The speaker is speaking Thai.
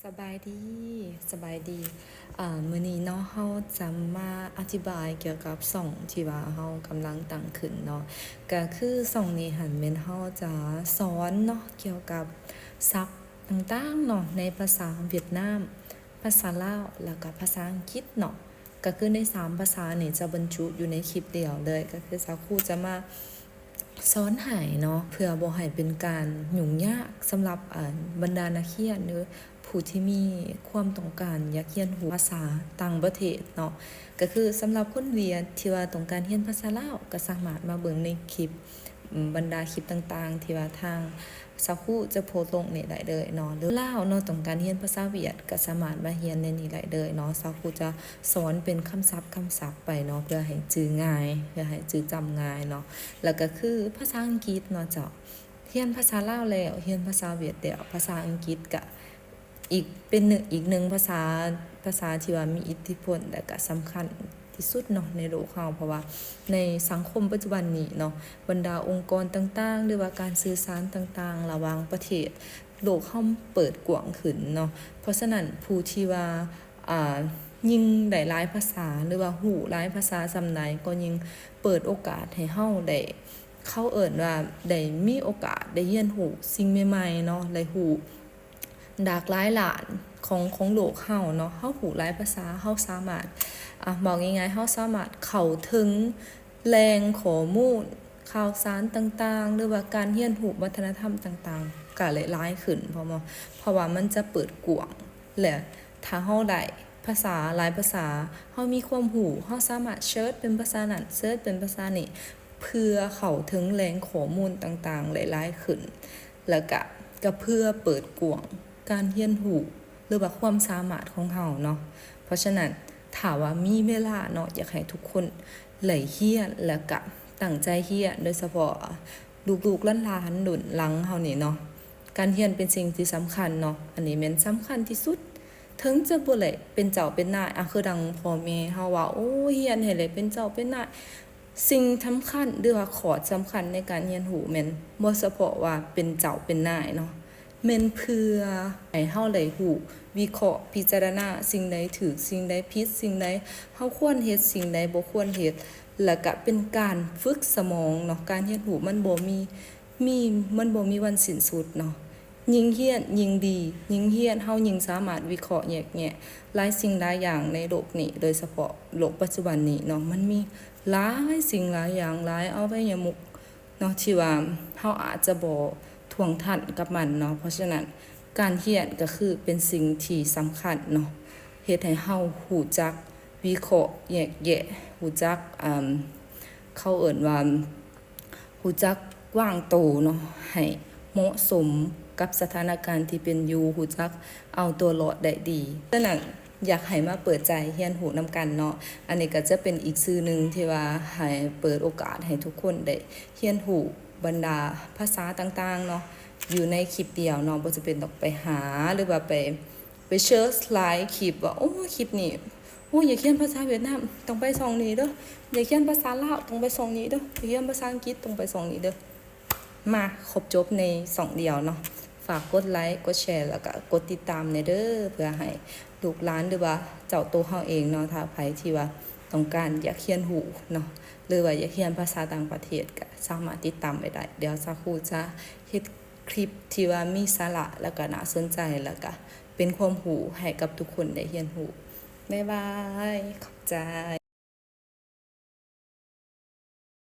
สบายดีสบายดีมื้อนี้เนาะเฮาจะมาอธิบายเกี่ยวกับช่องที่ว่าเฮากำลังตั้งขึ้นเนาะก็คือช่องนี้หั้นแม่นเฮาจะสอนเนาะเกี่ยวกับศัพท์ต่างๆเนาะในภาษาเวียดนามภาษาลาวแล้วก็ภาษาอังกฤษเนาะก็คือใน3ภาษานี่จะบรรจุอยู่ในคลิปเดียวเลยก็คือสาวครูจะมาสอนให้เนาะเพื่อบ่ให้เป็นการยุ่งยากสำหรับบรรดานักเรียนหรือผู้ที่มีความต้องการอยากเรียนรู้ภาษาต่างประเทศเนาะก็คือสำหรับคนเวียดที่ว่าต้องการเรียนภาษาลาวก็สามารถมาเบิ่งในคลิปบรรดาคลิปต่างๆที่ว่าทางสาวครูจะโพสต์ลงนี่ได้เลยเนาะหรือลาวเนาะต้องการเรียนภาษาเวียดก็สามารถมาเรียนในนี้ได้เลยเนาะสาวครูจะสอนเป็นคำศัพท์ไปเนาะเพื่อให้จื้อง่ายเพื่อให้จื้อจำง่ายเนาะแล้วก็คือภาษาอังกฤษเนาะเจ้าเรียนภาษาลาวแล้วเรียนภาษาเวียดแล้วภาษาอังกฤษก็อีกหนึ่งภาษาที่ว่ามีอิทธิพลและก็สำคัญที่สุดเนาะในโลกเฮาเพราะว่าในสังคมปัจจุบันนี้เนาะบรรดาองค์กรต่างๆหรือว่าการสื่อสารต่างๆระหว่างประเทศโลกเฮาเปิดกว้างขึ้นเนาะเพราะฉะนั้นผู้ที่ว่ายิ่งได้หลายภาษาหรือว่าฮู้หลายภาษาซำใดก็ยิ่งเปิดโอกาสให้เฮาได้เขาเอิ้นว่าได้มีโอกาสได้เรียนรู้สิ่งใหม่ๆเนาะได้ฮู้หลากหลายหลานของโลกเฮาเนาะเฮาฮู้หลายภาษาเฮาสามารถบอกง่ายๆเฮาสามารถเข้าถึงแหล่งข้อมูลข่าวสารต่างๆหรือว่าการเรียนรู้วัฒนธรรมต่างๆก็หลายขึ้นเพราะว่ามันจะเปิดกว้างและถ้าเฮาได้ภาษาหลายภาษาเฮามีความรู้เฮาสามารถเสิร์ชเป็นภาษานั้นเสิร์ชเป็นภาษานี้เพื่อเข้าถึงแหล่งข้อมูลต่างๆหลายขึ้นแล้วก็เพื่อเปิดกว้างการเรียนรู้หรือว่าความสามารถของเฮาเนาะเพราะฉะนั้นถ้าว่ามีเวลาเนาะอยากให้ทุกคนเรียนแล้วก็ตั้งใจเรียนโดยเฉพาะลูกๆหลานๆรุ่นหลังเฮานี่เนาะการเรียนเป็นสิ่งที่สำคัญเนาะอันนี้แม่นสำคัญที่สุดถึงจะบ่ได้เป็นเจ้าเป็นนายคือดังพ่อแม่เฮาว่าโอ้เรียนให้ได้เป็นเจ้าเป็นนายสิ่งสำคัญหรือว่าข้อสำคัญในการเรียนรู้แม่นบ่เฉพาะว่าเป็นเจ้าเป็นนายเนาะแม่นเพื่อให้เฮาได้รู้วิเคราะห์พิจารณาสิ่งใดถูกสิ่งใดผิดสิ่งใดเฮาควรเฮ็ดสิ่งใดบ่ควรเฮ็ดแล้วก็เป็นการฝึกสมองเนาะการเรียนรู้มันบ่มีวันสิ้นสุดเนาะยิ่งเรียนยิ่งดียิ่งเรียนเฮายิ่งสามารถวิเคราะห์แยกแยะหลายสิ่งหลายอย่างในโลกนี้โดยเฉพาะโลกปัจจุบันนี้เนาะมันมีหลายสิ่งหลายอย่างหลายเอาไว้ยมุกเนาะที่ว่าเฮาอาจจะบ่ท่วงทันกับมันเนาะเพราะฉะนั้นการเรียนก็คือเป็นสิ่งที่สำคัญเนาะเฮ็ดให้เฮารู้จักวิเคราะห์แยกแยะรู้จักเขาเอิ้นว่ารู้จักวางโตเนาะให้เหมาะสมกับสถานการณ์ที่เป็นอยู่รู้จักเอาตัวรอดได้ดีฉะนั้นอยากให้มาเปิดใจเรียนรู้นำกันเนาะอันนี้ก็จะเป็นอีกสื่อนึงที่ว่าให้เปิดโอกาสให้ทุกคนได้เรียนรู้บรรดาภาษาต่างๆเนาะอยู่ในคลิปเดียวเนาะบ่จะเป็นต้องไปหาหรือว่าไปเสิร์ชหลายคลิปว่าโอ้คลิปนี้โอ้อยากเรียนภาษาเวียดนามต้องไปช่องนี้เด้ออยากเรียนภาษาลาวต้องไปช่องนี้เด้ออยากเรียนภาษาอังกฤษต้องไปช่องนี้เด้อมาครบจบในช่องเดียวเนาะฝากกดไลค์กดแชร์แล้วก็กดติดตามในเด้อเพื่อให้ลูกหลานหรือว่าเจ้าตัวเฮาเองเนาะถ้าไผที่ว่าต้องการอยากเรียนรู้เนาะหรือว่าอยากเรียนภาษาต่างประเทศก็สามารถติดตามได้เดี๋ยวสักครู่จะเฮ็ดคลิปที่ว่ามีสาระแล้วก็น่าสนใจแล้วก็เป็นความรู้ให้กับทุกคนได้เรียนรู้บ๊ายบายขอบใจ